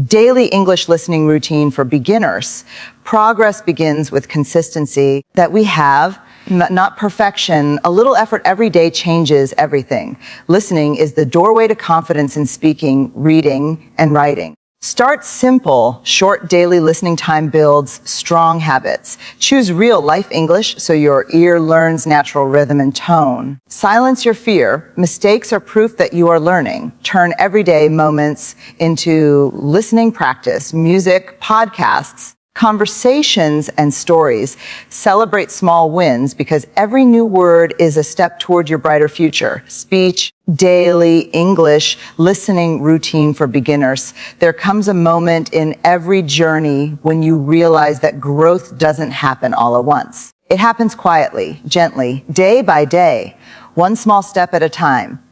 Daily English listening routine for beginners. Progress begins with consistency that we have, not perfection. A little effort every day changes everything. Listening is the doorway to confidence in speaking, reading, and writing. Start simple. Short daily listening time builds strong habits. Choose real life English so your ear learns natural rhythm and tone. Silence your fear. Mistakes are proof that you are learning. Turn everyday moments into listening practice, music, podcasts, conversations, and stories. Celebrate small wins because every new word is a step toward your brighter future. Speech, daily English listening routine for beginners. There comes a moment in every journey when you realize that growth doesn't happen all at once. It happens quietly, gently, day by day, one small step at a time.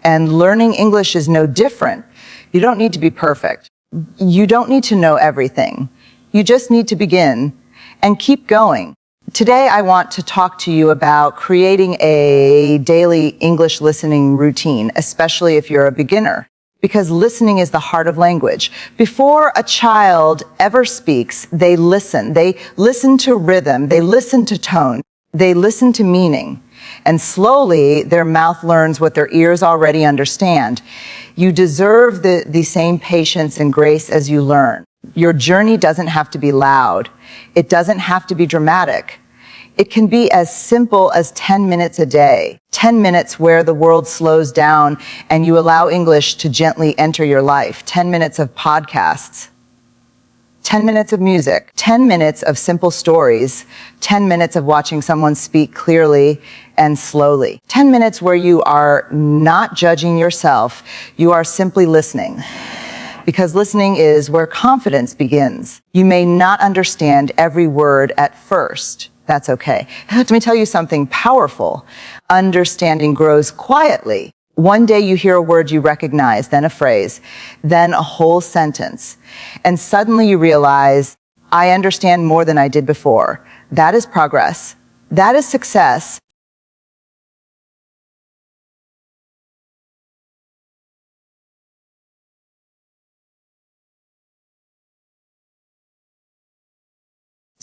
And learning English is no different. You don't need to be perfect. You don't need to know everything. You just need to begin and keep going. Today, I want to talk to you about creating a daily English listening routine, especially if you're a beginner, because listening is the heart of language. Before a child ever speaks, they listen. They listen to rhythm. They listen to tone. They listen to meaning. And slowly, their mouth learns what their ears already understand. You deserve the same patience and grace as you learn. Your journey doesn't have to be loud. It doesn't have to be dramatic. It can be as simple as 10 minutes a day, 10 minutes where the world slows down and you allow English to gently enter your life, 10 minutes of podcasts, 10 minutes of music, 10 minutes of simple stories, 10 minutes of watching someone speak clearly and slowly, 10 minutes where you are not judging yourself, you are simply listening. Because listening is where confidence begins. You may not understand every word at first. That's okay. Let me tell you something powerful. Understanding grows quietly. One day you hear a word you recognize, then a phrase, then a whole sentence. And suddenly you realize, I understand more than I did before. That is progress. That is success.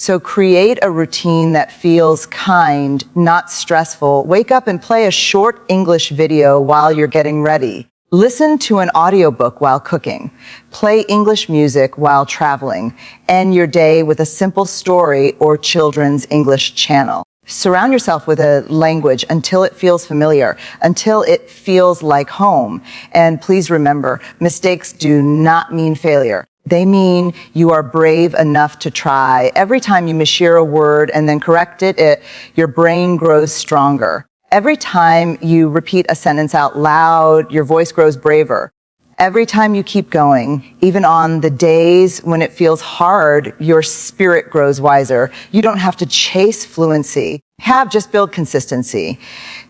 So create a routine that feels kind, not stressful. Wake up and play a short English video while you're getting ready. Listen to an audiobook while cooking. Play English music while traveling. End your day with a simple story or children's English channel. Surround yourself with a language until it feels familiar, until it feels like home. And please remember, mistakes do not mean failure. They mean you are brave enough to try. Every time you mishear a word and then correct it, your brain grows stronger. Every time you repeat a sentence out loud, your voice grows braver. Every time you keep going, even on the days when it feels hard, your spirit grows wiser. You don't have to chase fluency. Just build consistency.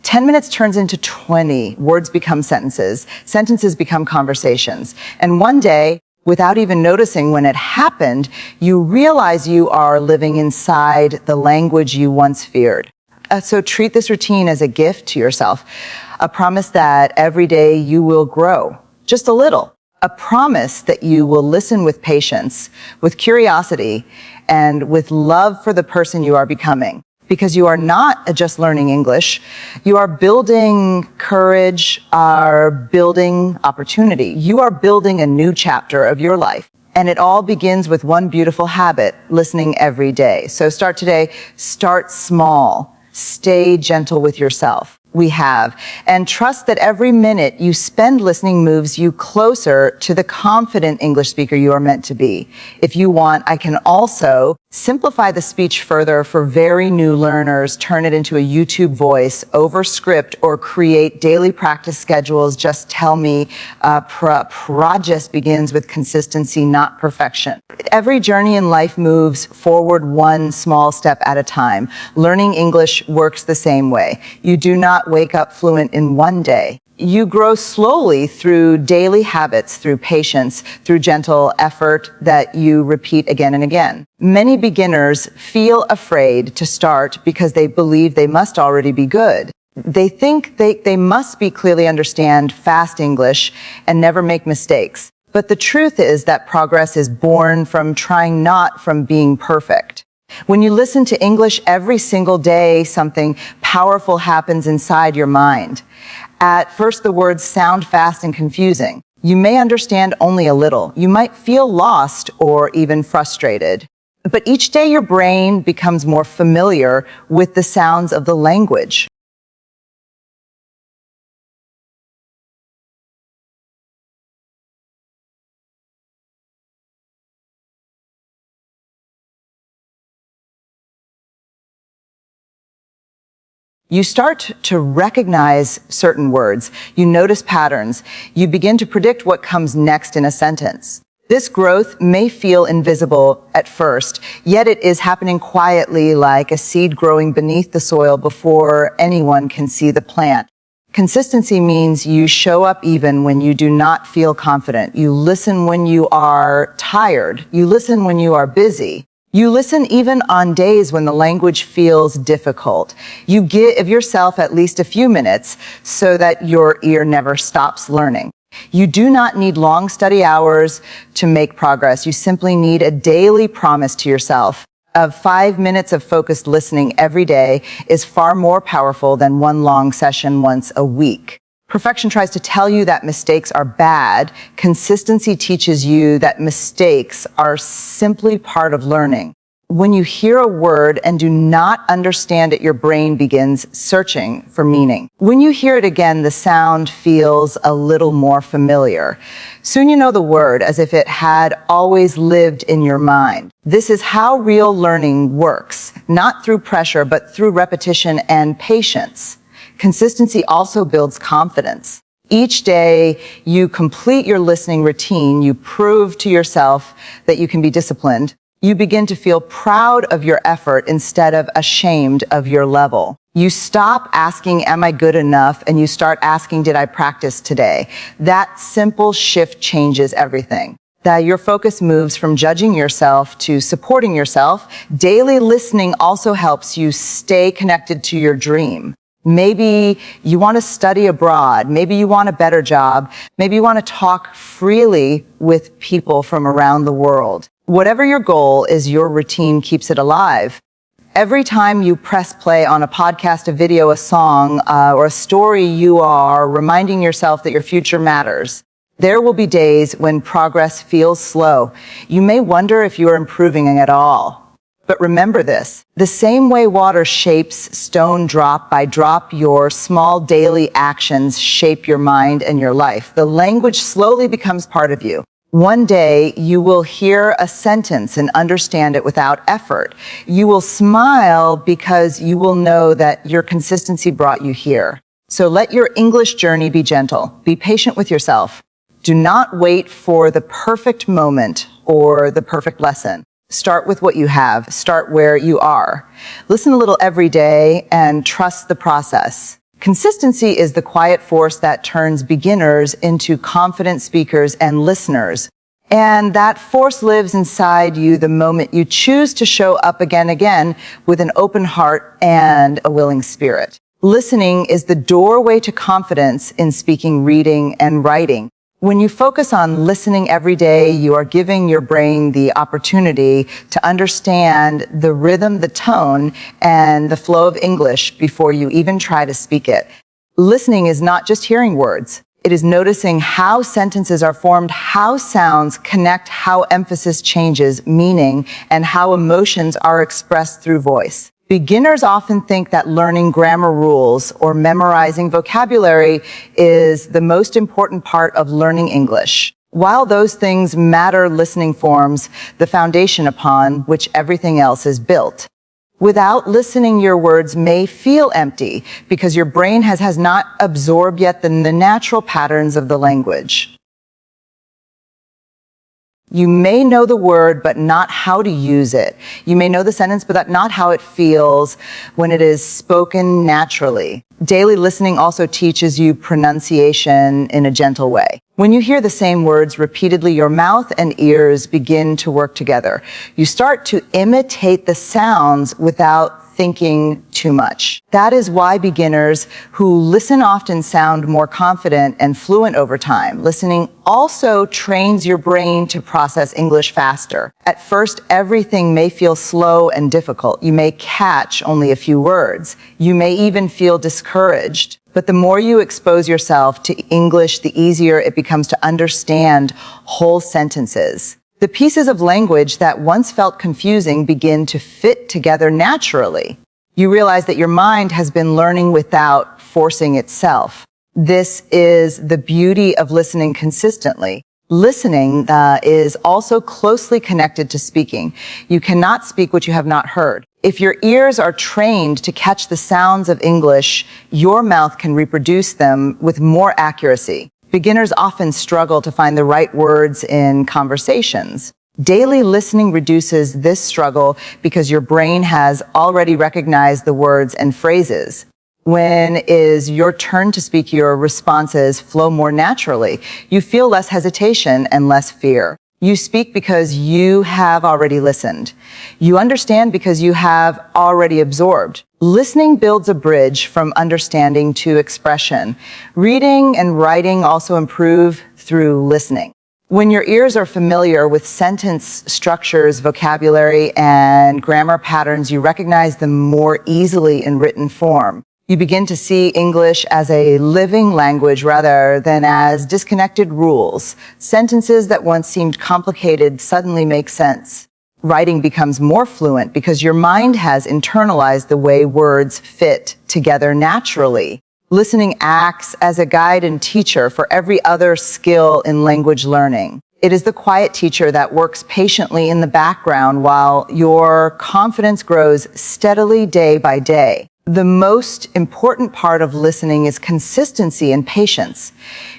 10 minutes turns into 20. Words become sentences. Sentences become conversations. And one day, without even noticing when it happened, you realize you are living inside the language you once feared. So treat this routine as a gift to yourself, a promise that every day you will grow, just a little, a promise that you will listen with patience, with curiosity, and with love for the person you are becoming. Because you are not just learning English, you are building courage, are building opportunity. You are building a new chapter of your life. And it all begins with one beautiful habit, listening every day. So start today, start small, stay gentle with yourself. And trust that every minute you spend listening moves you closer to the confident English speaker you are meant to be. If you want, I can also simplify the speech further for very new learners, turn it into a YouTube voice, over script, or create daily practice schedules. Just tell me, progress begins with consistency, not perfection. Every journey in life moves forward one small step at a time. Learning English works the same way. You do not wake up fluent in one day. You grow slowly through daily habits, through patience, through gentle effort that you repeat again and again. Many beginners feel afraid to start because they believe they must already be good. They think they must be clearly understand fast English and never make mistakes. But the truth is that progress is born from trying, not from being perfect. When you listen to English every single day, something powerful happens inside your mind. At first, the words sound fast and confusing. You may understand only a little. You might feel lost or even frustrated. But each day your brain becomes more familiar with the sounds of the language. You start to recognize certain words. You notice patterns. You begin to predict what comes next in a sentence. This growth may feel invisible at first, yet it is happening quietly, like a seed growing beneath the soil before anyone can see the plant. Consistency means you show up even when you do not feel confident. You listen when you are tired. You listen when you are busy. You listen even on days when the language feels difficult. You give yourself at least a few minutes so that your ear never stops learning. You do not need long study hours to make progress. You simply need a daily promise to yourself of 5 minutes of focused listening every day is far more powerful than one long session once a week. Perfection tries to tell you that mistakes are bad. Consistency teaches you that mistakes are simply part of learning. When you hear a word and do not understand it, your brain begins searching for meaning. When you hear it again, the sound feels a little more familiar. Soon you know the word as if it had always lived in your mind. This is how real learning works, not through pressure, but through repetition and patience. Consistency also builds confidence. Each day you complete your listening routine, you prove to yourself that you can be disciplined. You begin to feel proud of your effort instead of ashamed of your level. You stop asking, am I good enough? And you start asking, did I practice today? That simple shift changes everything. That your focus moves from judging yourself to supporting yourself. Daily listening also helps you stay connected to your dream. Maybe you want to study abroad. Maybe you want a better job. Maybe you want to talk freely with people from around the world. Whatever your goal is, your routine keeps it alive. Every time you press play on a podcast, a video, a song, or a story, you are reminding yourself that your future matters. There will be days when progress feels slow. You may wonder if you are improving at all. But remember this, the same way water shapes stone drop by drop, your small daily actions shape your mind and your life. The language slowly becomes part of you. One day, you will hear a sentence and understand it without effort. You will smile because you will know that your consistency brought you here. So let your English journey be gentle. Be patient with yourself. Do not wait for the perfect moment or the perfect lesson. Start with what you have. Start where you are. Listen a little every day and trust the process. Consistency is the quiet force that turns beginners into confident speakers and listeners. And that force lives inside you the moment you choose to show up again with an open heart and a willing spirit. Listening is the doorway to confidence in speaking, reading, and writing. When you focus on listening every day, you are giving your brain the opportunity to understand the rhythm, the tone, and the flow of English before you even try to speak it. Listening is not just hearing words. It is noticing how sentences are formed, how sounds connect, how emphasis changes meaning, and how emotions are expressed through voice. Beginners often think that learning grammar rules or memorizing vocabulary is the most important part of learning English. While those things matter, listening forms the foundation upon which everything else is built. Without listening, your words may feel empty because your brain has not absorbed yet the natural patterns of the language. You may know the word, but not how to use it. You may know the sentence, but not how it feels when it is spoken naturally. Daily listening also teaches you pronunciation in a gentle way. When you hear the same words repeatedly, your mouth and ears begin to work together. You start to imitate the sounds without thinking too much. That is why beginners who listen often sound more confident and fluent over time. Listening also trains your brain to process English faster. At first, everything may feel slow and difficult. You may catch only a few words. You may even feel discouraged. But the more you expose yourself to English, the easier it becomes to understand whole sentences. The pieces of language that once felt confusing begin to fit together naturally. You realize that your mind has been learning without forcing itself. This is the beauty of listening consistently. Listening is also closely connected to speaking. You cannot speak what you have not heard. If your ears are trained to catch the sounds of English, your mouth can reproduce them with more accuracy. Beginners often struggle to find the right words in conversations. Daily listening reduces this struggle because your brain has already recognized the words and phrases. When it is your turn to speak, your responses flow more naturally. You feel less hesitation and less fear. You speak because you have already listened. You understand because you have already absorbed. Listening builds a bridge from understanding to expression. Reading and writing also improve through listening. When your ears are familiar with sentence structures, vocabulary, and grammar patterns, you recognize them more easily in written form. You begin to see English as a living language rather than as disconnected rules. Sentences that once seemed complicated suddenly make sense. Writing becomes more fluent because your mind has internalized the way words fit together naturally. Listening acts as a guide and teacher for every other skill in language learning. It is the quiet teacher that works patiently in the background while your confidence grows steadily day by day. The most important part of listening is consistency and patience.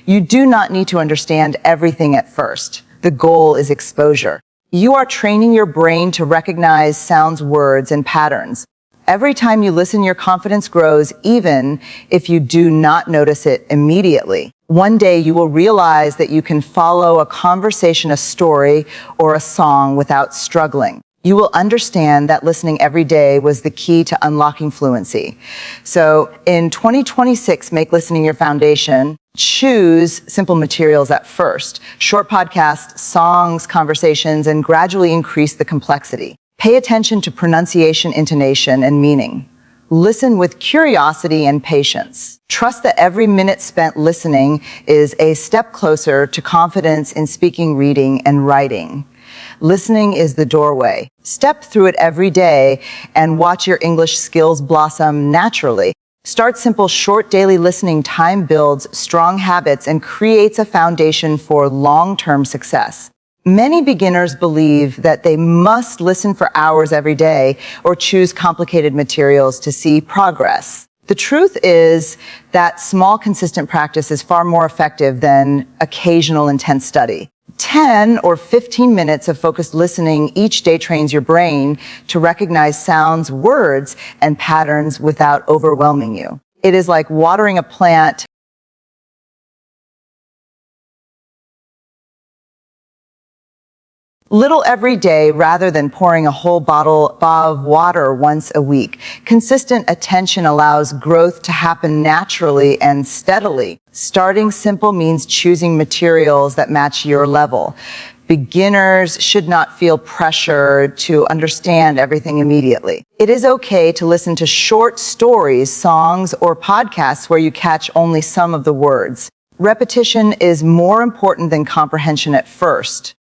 You do not need to understand everything at first. The goal is exposure. You are training your brain to recognize sounds, words, and patterns. Every time you listen, your confidence grows, even if you do not notice it immediately. One day you will realize that you can follow a conversation, a story, or a song without struggling. You will understand that listening every day was the key to unlocking fluency. So in 2026, make listening your foundation. Choose simple materials at first, short podcasts, songs, conversations, and gradually increase the complexity. Pay attention to pronunciation, intonation, and meaning. Listen with curiosity and patience. Trust that every minute spent listening is a step closer to confidence in speaking, reading, and writing. Listening is the doorway. Step through it every day and watch your English skills blossom naturally. Start simple, short daily listening. Time builds strong habits and creates a foundation for long-term success. Many beginners believe that they must listen for hours every day or choose complicated materials to see progress. The truth is that small, consistent practice is far more effective than occasional intense study. 10 or 15 minutes of focused listening each day trains your brain to recognize sounds, words, and patterns without overwhelming you. It is like watering a plant. Little every day rather than pouring a whole bottle of water once a week. Consistent attention allows growth to happen naturally and steadily. Starting simple means choosing materials that match your level. Beginners should not feel pressure to understand everything immediately. It is okay to listen to short stories, songs, or podcasts where you catch only some of the words. Repetition is more important than comprehension at first.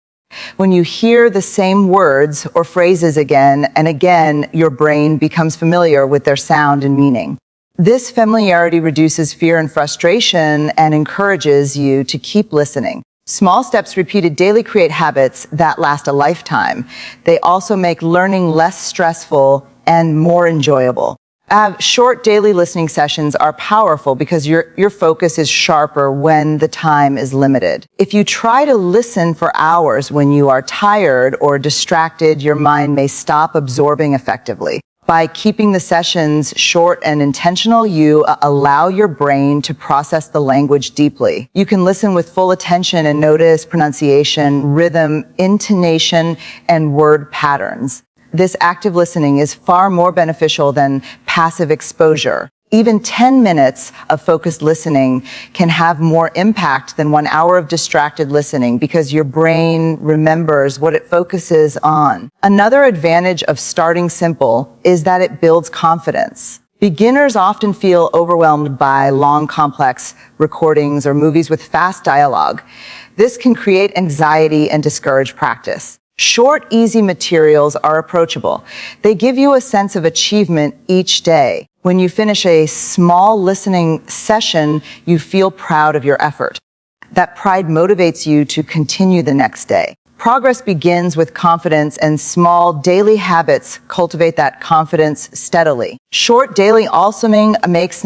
When you hear the same words or phrases again and again, your brain becomes familiar with their sound and meaning. This familiarity reduces fear and frustration and encourages you to keep listening. Small steps repeated daily create habits that last a lifetime. They also make learning less stressful and more enjoyable. Short daily listening sessions are powerful because your focus is sharper when the time is limited. If you try to listen for hours when you are tired or distracted, your mind may stop absorbing effectively. By keeping the sessions short and intentional, you allow your brain to process the language deeply. You can listen with full attention and notice pronunciation, rhythm, intonation, and word patterns. This active listening is far more beneficial than passive exposure. Even 10 minutes of focused listening can have more impact than 1 hour of distracted listening because your brain remembers what it focuses on. Another advantage of starting simple is that it builds confidence. Beginners often feel overwhelmed by long, complex recordings or movies with fast dialogue. This can create anxiety and discourage practice. Short, easy materials are approachable. They give you a sense of achievement each day. When you finish a small listening session, you feel proud of your effort. That pride motivates you to continue the next day. Progress begins with confidence, and small daily habits cultivate that confidence steadily. Short daily also makes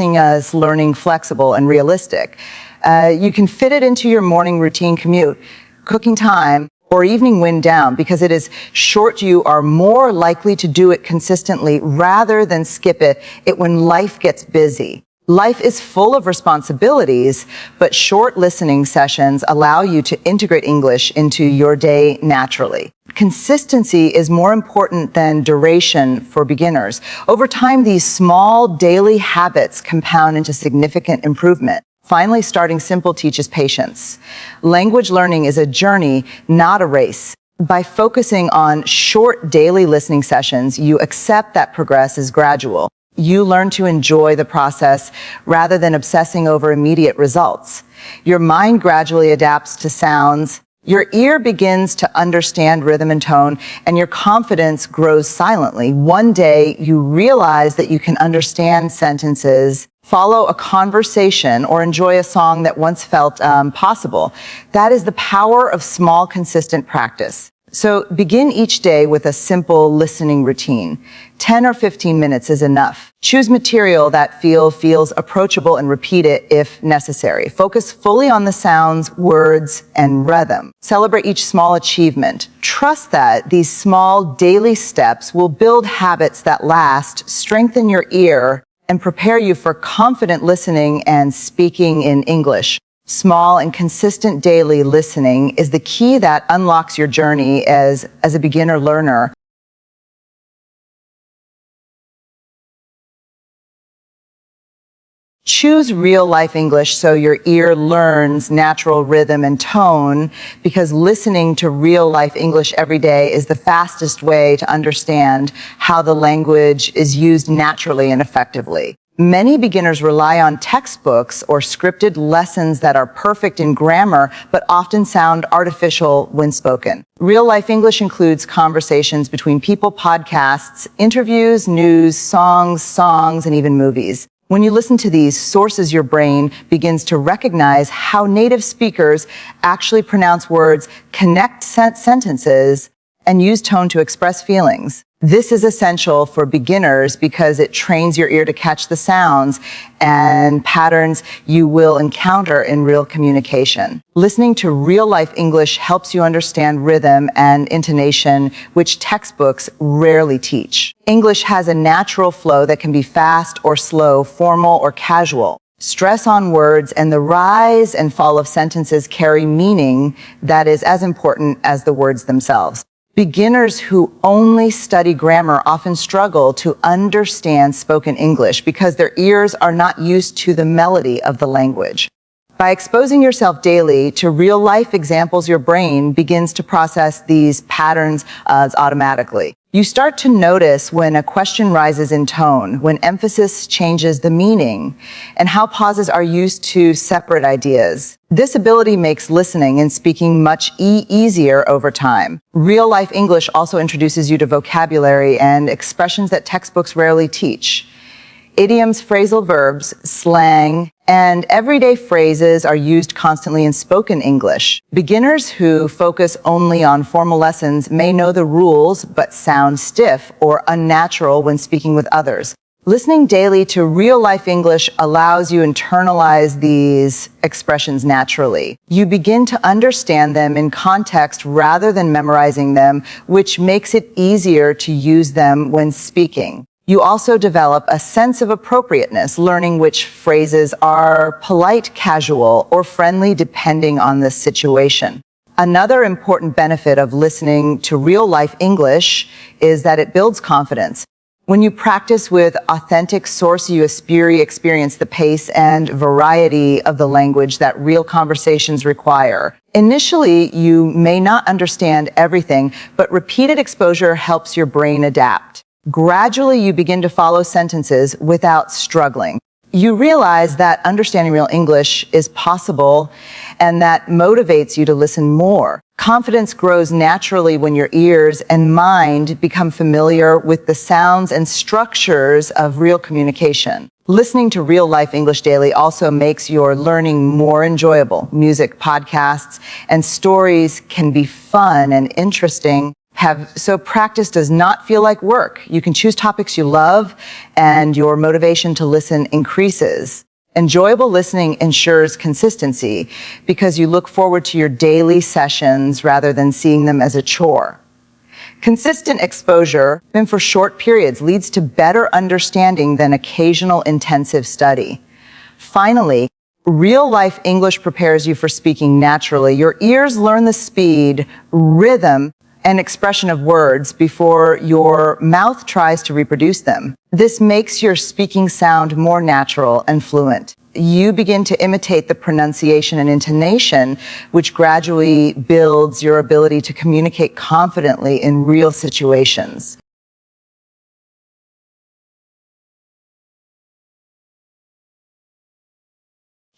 learning flexible and realistic. You can fit it into your morning routine commute, cooking time, or evening wind down. Because it is short, you are more likely to do it consistently rather than skip it when life gets busy. Life is full of responsibilities, but short listening sessions allow you to integrate English into your day naturally. Consistency is more important than duration for beginners. Over time, these small daily habits compound into significant improvement. Finally, starting simple teaches patience. Language learning is a journey, not a race. By focusing on short daily listening sessions, you accept that progress is gradual. You learn to enjoy the process rather than obsessing over immediate results. Your mind gradually adapts to sounds. Your ear begins to understand rhythm and tone, and your confidence grows silently. One day, you realize that you can understand sentences, follow a conversation, or enjoy a song that once felt possible. That is the power of small, consistent practice. So begin each day with a simple listening routine. 10 or 15 minutes is enough. Choose material that feels approachable and repeat it if necessary. Focus fully on the sounds, words, and rhythm. Celebrate each small achievement. Trust that these small daily steps will build habits that last, strengthen your ear, and prepare you for confident listening and speaking in English. Small and consistent daily listening is the key that unlocks your journey as a beginner learner. Choose real-life English so your ear learns natural rhythm and tone, because listening to real-life English every day is the fastest way to understand how the language is used naturally and effectively. Many beginners rely on textbooks or scripted lessons that are perfect in grammar, but often sound artificial when spoken. Real-life English includes conversations between people, podcasts, interviews, news, songs, and even movies. When you listen to these sources, your brain begins to recognize how native speakers actually pronounce words, connect sentences, and use tone to express feelings. This is essential for beginners because it trains your ear to catch the sounds and patterns you will encounter in real communication. Listening to real-life English helps you understand rhythm and intonation, which textbooks rarely teach. English has a natural flow that can be fast or slow, formal or casual. Stress on words and the rise and fall of sentences carry meaning that is as important as the words themselves. Beginners who only study grammar often struggle to understand spoken English because their ears are not used to the melody of the language. By exposing yourself daily to real-life examples, your brain begins to process these patterns automatically. You start to notice when a question rises in tone, when emphasis changes the meaning, and how pauses are used to separate ideas. This ability makes listening and speaking much easier over time. Real-life English also introduces you to vocabulary and expressions that textbooks rarely teach. Idioms, phrasal verbs, slang, and everyday phrases are used constantly in spoken English. Beginners who focus only on formal lessons may know the rules but sound stiff or unnatural when speaking with others. Listening daily to real-life English allows you to internalize these expressions naturally. You begin to understand them in context rather than memorizing them, which makes it easier to use them when speaking. You also develop a sense of appropriateness, learning which phrases are polite, casual, or friendly depending on the situation. Another important benefit of listening to real-life English is that it builds confidence. When you practice with authentic source, you experience the pace and variety of the language that real conversations require. Initially, you may not understand everything, but repeated exposure helps your brain adapt. Gradually, you begin to follow sentences without struggling. You realize that understanding real English is possible and that motivates you to listen more. Confidence grows naturally when your ears and mind become familiar with the sounds and structures of real communication. Listening to real-life English daily also makes your learning more enjoyable. Music, podcasts, and stories can be fun and interesting. So practice does not feel like work. You can choose topics you love, and your motivation to listen increases. Enjoyable listening ensures consistency because you look forward to your daily sessions rather than seeing them as a chore. Consistent exposure, even for short periods, leads to better understanding than occasional intensive study. Finally, real-life English prepares you for speaking naturally. Your ears learn the speed, rhythm, and expression of words before your mouth tries to reproduce them. This makes your speaking sound more natural and fluent. You begin to imitate the pronunciation and intonation, which gradually builds your ability to communicate confidently in real situations.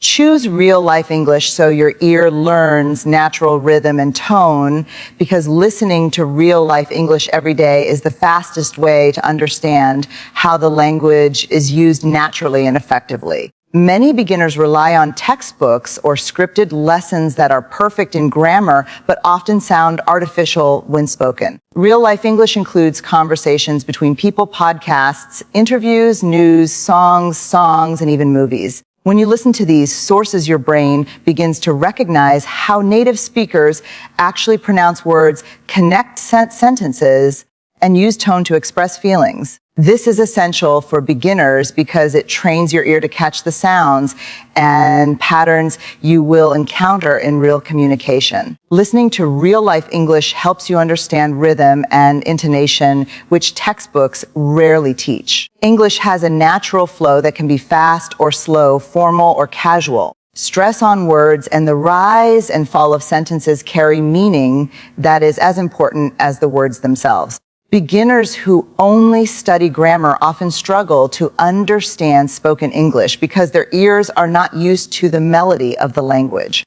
Choose real-life English so your ear learns natural rhythm and tone, because listening to real-life English every day is the fastest way to understand how the language is used naturally and effectively. Many beginners rely on textbooks or scripted lessons that are perfect in grammar but often sound artificial when spoken. Real-life English includes conversations between people, podcasts, interviews, news, songs, and even movies. When you listen to these sources, your brain begins to recognize how native speakers actually pronounce words, connect sentences, and use tone to express feelings. This is essential for beginners because it trains your ear to catch the sounds and patterns you will encounter in real communication. Listening to real-life English helps you understand rhythm and intonation, which textbooks rarely teach. English has a natural flow that can be fast or slow, formal or casual. Stress on words and the rise and fall of sentences carry meaning that is as important as the words themselves. Beginners who only study grammar often struggle to understand spoken English because their ears are not used to the melody of the language.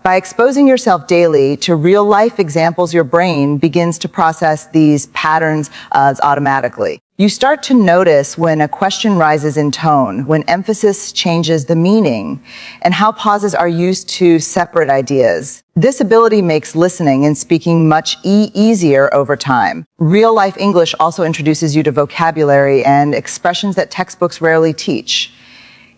By exposing yourself daily to real-life examples, your brain begins to process these patterns automatically. You start to notice when a question rises in tone, when emphasis changes the meaning, and how pauses are used to separate ideas. This ability makes listening and speaking much easier over time. Real-life English also introduces you to vocabulary and expressions that textbooks rarely teach.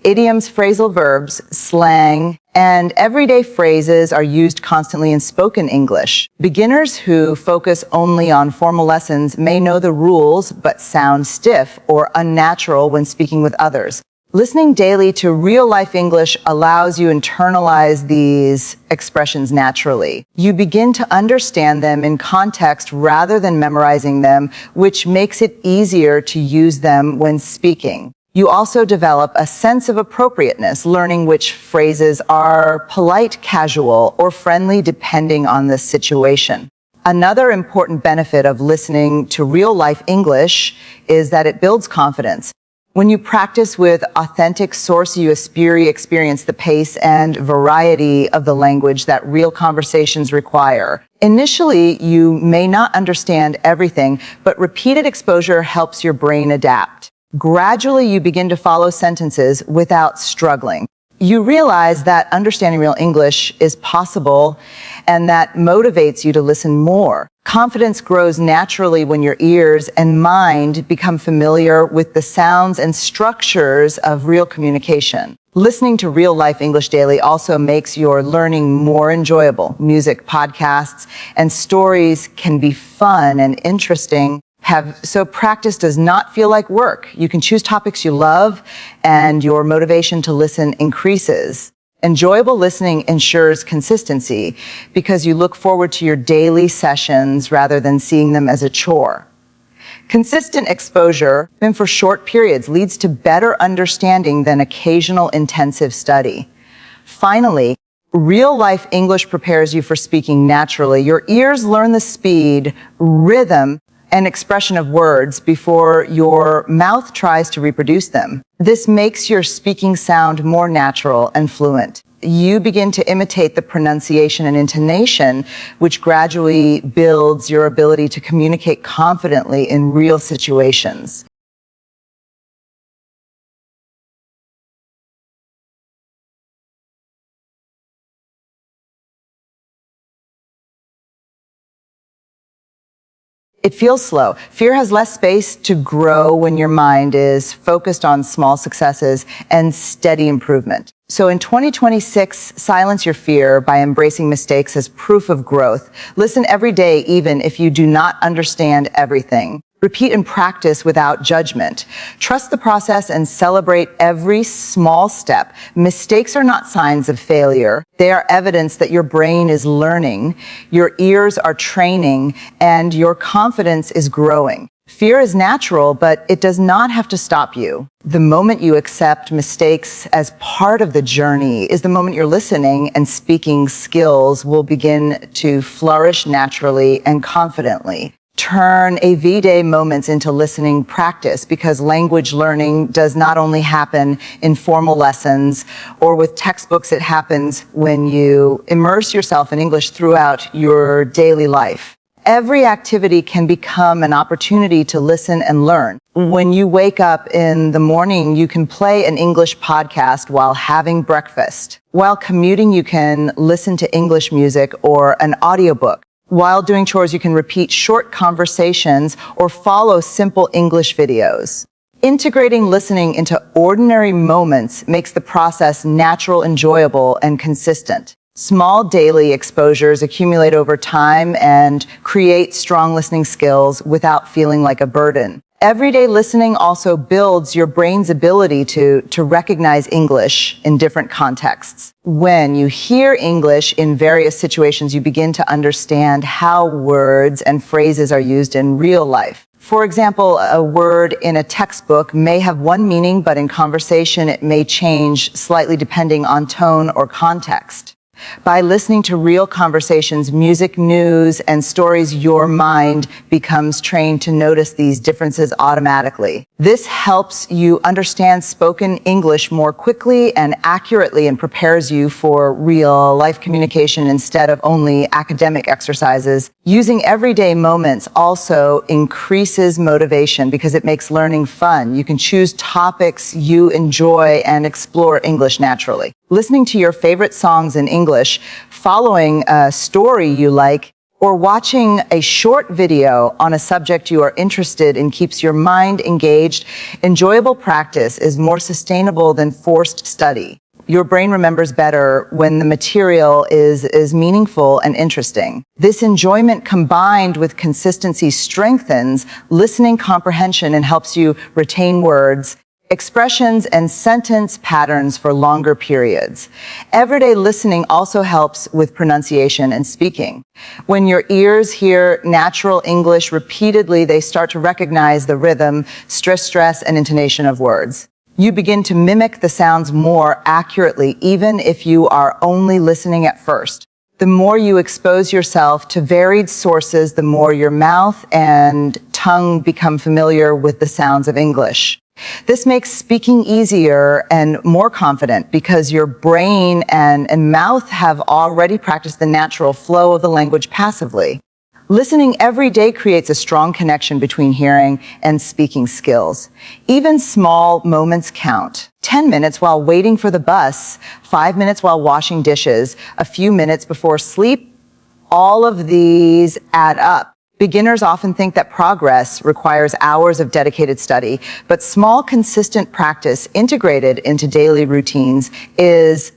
Idioms, phrasal verbs, slang, and everyday phrases are used constantly in spoken English. Beginners who focus only on formal lessons may know the rules but sound stiff or unnatural when speaking with others. Listening daily to real-life English allows you to internalize these expressions naturally. You begin to understand them in context rather than memorizing them, which makes it easier to use them when speaking. You also develop a sense of appropriateness, learning which phrases are polite, casual, or friendly depending on the situation. Another important benefit of listening to real-life English is that it builds confidence. When you practice with authentic source, you experience the pace and variety of the language that real conversations require. Initially, you may not understand everything, but repeated exposure helps your brain adapt. Gradually, you begin to follow sentences without struggling. You realize that understanding real English is possible and that motivates you to listen more. Confidence grows naturally when your ears and mind become familiar with the sounds and structures of real communication. Listening to real-life English daily also makes your learning more enjoyable. Music, podcasts, and stories can be fun and interesting. So practice does not feel like work. You can choose topics you love, and your motivation to listen increases. Enjoyable listening ensures consistency because you look forward to your daily sessions rather than seeing them as a chore. Consistent exposure, even for short periods, leads to better understanding than occasional intensive study. Finally, real-life English prepares you for speaking naturally. Your ears learn the speed, rhythm, and expression of words before your mouth tries to reproduce them. This makes your speaking sound more natural and fluent. You begin to imitate the pronunciation and intonation, which gradually builds your ability to communicate confidently in real situations. It feels slow. Fear has less space to grow when your mind is focused on small successes and steady improvement. So in 2026, silence your fear by embracing mistakes as proof of growth. Listen every day, even if you do not understand everything. Repeat and practice without judgment. Trust the process and celebrate every small step. Mistakes are not signs of failure. They are evidence that your brain is learning, your ears are training, and your confidence is growing. Fear is natural, but it does not have to stop you. The moment you accept mistakes as part of the journey is the moment your listening and speaking skills will begin to flourish naturally and confidently. Turn everyday moments into listening practice, because language learning does not only happen in formal lessons or with textbooks. It happens when you immerse yourself in English throughout your daily life. Every activity can become an opportunity to listen and learn. When you wake up in the morning, you can play an English podcast while having breakfast. While commuting, you can listen to English music or an audiobook. While doing chores, you can repeat short conversations or follow simple English videos. Integrating listening into ordinary moments makes the process natural, enjoyable, and consistent. Small daily exposures accumulate over time and create strong listening skills without feeling like a burden. Everyday listening also builds your brain's ability to recognize English in different contexts. When you hear English in various situations, you begin to understand how words and phrases are used in real life. For example, a word in a textbook may have one meaning, but in conversation it may change slightly depending on tone or context. By listening to real conversations, music, news, and stories, your mind becomes trained to notice these differences automatically. This helps you understand spoken English more quickly and accurately and prepares you for real life communication instead of only academic exercises. Using everyday moments also increases motivation because it makes learning fun. You can choose topics you enjoy and explore English naturally. Listening to your favorite songs in English, following a story you like, or watching a short video on a subject you are interested in keeps your mind engaged. Enjoyable practice is more sustainable than forced study. Your brain remembers better when the material is meaningful and interesting. This enjoyment combined with consistency strengthens listening comprehension and helps you retain words, expressions, and sentence patterns for longer periods. Everyday listening also helps with pronunciation and speaking. When your ears hear natural English repeatedly, they start to recognize the rhythm, stress, and intonation of words. You begin to mimic the sounds more accurately, even if you are only listening at first. The more you expose yourself to varied sources, the more your mouth and tongue become familiar with the sounds of English. This makes speaking easier and more confident because your brain and mouth have already practiced the natural flow of the language passively. Listening every day creates a strong connection between hearing and speaking skills. Even small moments count. 10 minutes while waiting for the bus, 5 minutes while washing dishes, a few minutes before sleep, all of these add up. Beginners often think that progress requires hours of dedicated study, but small, consistent practice integrated into daily routines is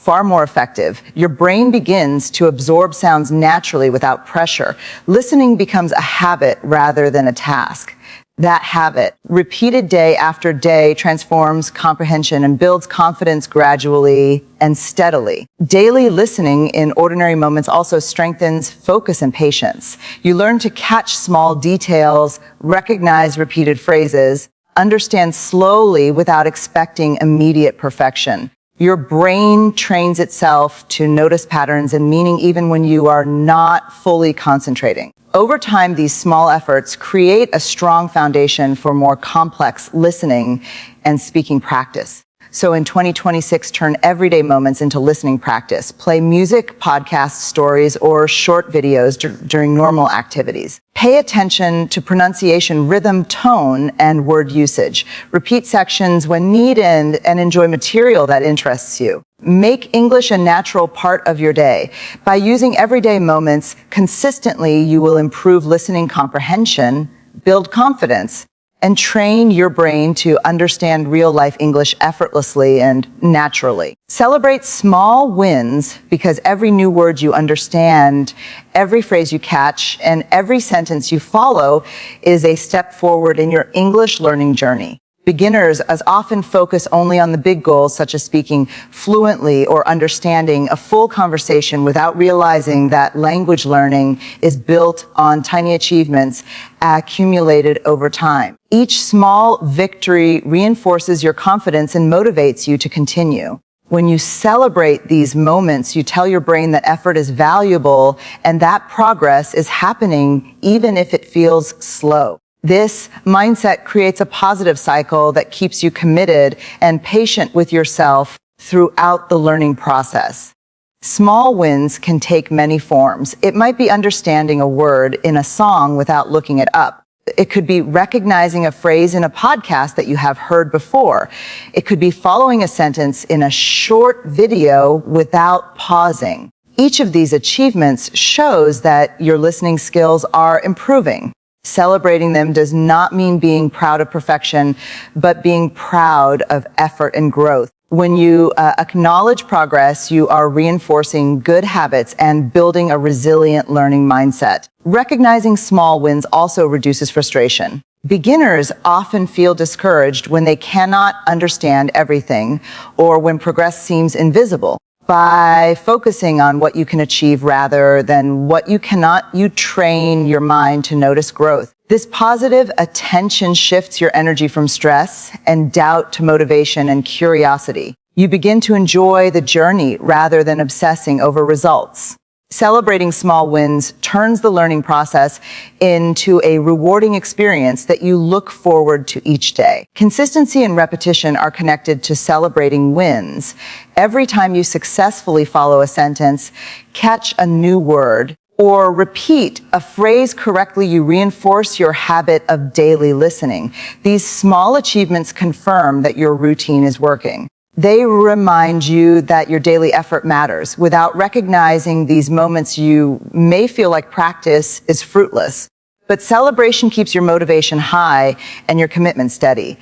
far more effective. Your brain begins to absorb sounds naturally without pressure. Listening becomes a habit rather than a task. That habit, repeated day after day, transforms comprehension and builds confidence gradually and steadily. Daily listening in ordinary moments also strengthens focus and patience. You learn to catch small details, recognize repeated phrases, understand slowly without expecting immediate perfection. Your brain trains itself to notice patterns and meaning even when you are not fully concentrating. Over time, these small efforts create a strong foundation for more complex listening and speaking practice. So in 2026, turn everyday moments into listening practice. Play music, podcasts, stories, or short videos during normal activities. Pay attention to pronunciation, rhythm, tone, and word usage. Repeat sections when needed and enjoy material that interests you. Make English a natural part of your day. By using everyday moments consistently, you will improve listening comprehension, build confidence, and train your brain to understand real-life English effortlessly and naturally. Celebrate small wins because every new word you understand, every phrase you catch, and every sentence you follow is a step forward in your English learning journey. Beginners often focus only on the big goals, such as speaking fluently or understanding a full conversation without realizing that language learning is built on tiny achievements accumulated over time. Each small victory reinforces your confidence and motivates you to continue. When you celebrate these moments, you tell your brain that effort is valuable and that progress is happening even if it feels slow. This mindset creates a positive cycle that keeps you committed and patient with yourself throughout the learning process. Small wins can take many forms. It might be understanding a word in a song without looking it up. It could be recognizing a phrase in a podcast that you have heard before. It could be following a sentence in a short video without pausing. Each of these achievements shows that your listening skills are improving. Celebrating them does not mean being proud of perfection, but being proud of effort and growth. When you acknowledge progress, you are reinforcing good habits and building a resilient learning mindset. Recognizing small wins also reduces frustration. Beginners often feel discouraged when they cannot understand everything or when progress seems invisible. By focusing on what you can achieve rather than what you cannot, you train your mind to notice growth. This positive attention shifts your energy from stress and doubt to motivation and curiosity. You begin to enjoy the journey rather than obsessing over results. Celebrating small wins turns the learning process into a rewarding experience that you look forward to each day. Consistency and repetition are connected to celebrating wins. Every time you successfully follow a sentence, catch a new word, or repeat a phrase correctly, you reinforce your habit of daily listening. These small achievements confirm that your routine is working. They remind you that your daily effort matters. Without recognizing these moments, you may feel like practice is fruitless. But celebration keeps your motivation high and your commitment steady.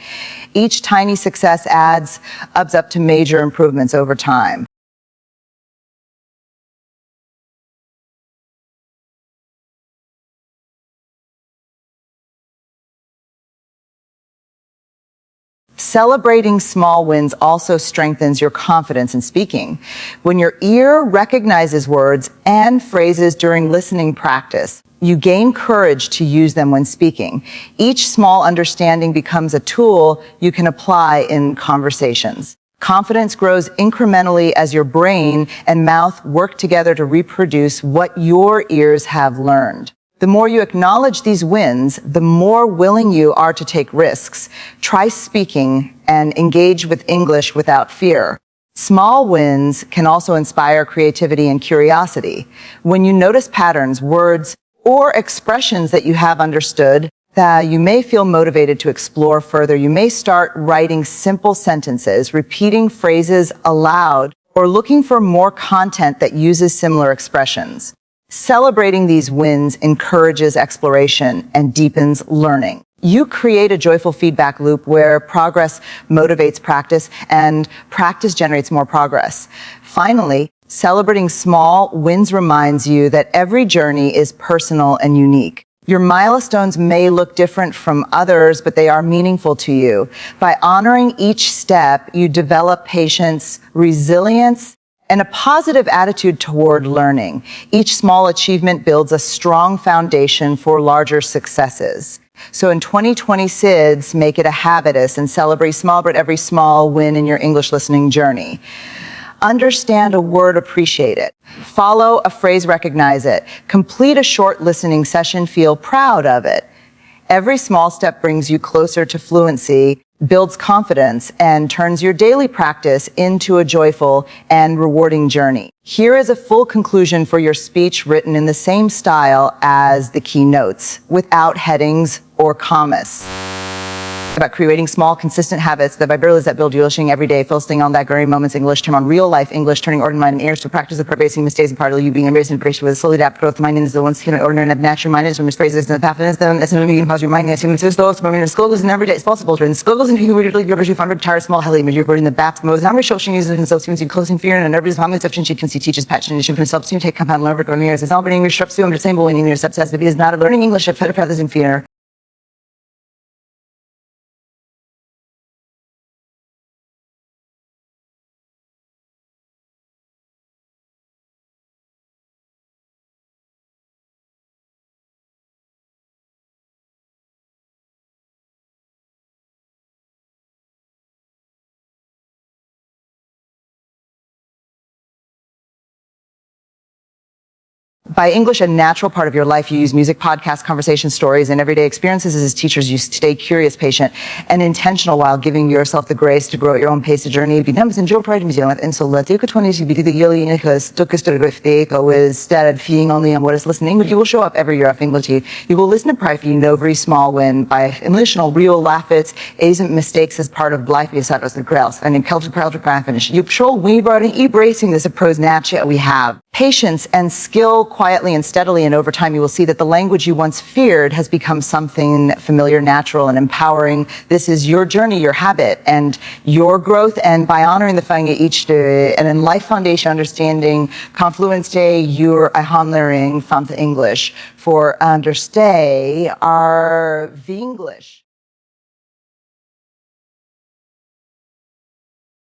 Each tiny success adds up to major improvements over time. Celebrating small wins also strengthens your confidence in speaking. When your ear recognizes words and phrases during listening practice, you gain courage to use them when speaking. Each small understanding becomes a tool you can apply in conversations. Confidence grows incrementally as your brain and mouth work together to reproduce what your ears have learned. The more you acknowledge these wins, the more willing you are to take risks. Try speaking and engage with English without fear. Small wins can also inspire creativity and curiosity. When you notice patterns, words, or expressions that you have understood, that you may feel motivated to explore further. You may start writing simple sentences, repeating phrases aloud, or looking for more content that uses similar expressions. Celebrating these wins encourages exploration and deepens learning. You create a joyful feedback loop where progress motivates practice and practice generates more progress. Finally, celebrating small wins reminds you that every journey is personal and unique. Your milestones may look different from others, but they are meaningful to you. By honoring each step, you develop patience, resilience, and a positive attitude toward learning. Each small achievement builds a strong foundation for larger successes. So in 2026, make it a habitus and celebrate every small win in your English listening journey. Understand a word, appreciate it. Follow a phrase, recognize it. Complete a short listening session, feel proud of it. Every small step brings you closer to fluency, builds confidence, and turns your daily practice into a joyful and rewarding journey. Here is a full conclusion for your speech written in the same style as the keynotes, without headings or commas. About creating small, consistent habits, the vibrations that build you listening every day, focusing on that very moment's English, turn on real life English, turning ordinary mind and ears to practice of pervasive mistakes and part of you being embraced and embraced with a slowly adapt growth. Mind is the one skin ordinary and natural mind is from his phrases and the path is them, as you can pause your mind, as you can slow, smoking, and struggles in every day, it's possible to, and struggles in you really, you're found tired, small, heli, you're burning the bath, most, how many social users and substitutes, closing fear and nervous, how many exceptions she can see teaches passion, and she can substitute, take compound, learn, go near, it's all being English, sharp, the same boy in English, subsets, but it is not a learning English, a better path is in fear. By English, a natural part of your life, you use music, podcasts, conversations, stories, and everyday experiences as teachers. You stay curious, patient, and intentional while giving yourself the grace to grow at your own pace. The journey becomes enjoy pride in Zealand. And so let's take a 20 to be the yearly because took us to instead of feeding only on what is listening, but you will show up every year of English. You will listen to pride for you know every small win by emotional, real laughs, isn't mistakes as part of life. You said, the grails and in culture, finish. You patrol, we brought in embracing this approach naturally we have. Patience and skill quietly and steadily, and over time you will see that the language you once feared has become something familiar, natural, and empowering. This is your journey, your habit, and your growth, and by honoring the fang each day, and in life foundation understanding confluence day, you're honoring from the English for understay our English.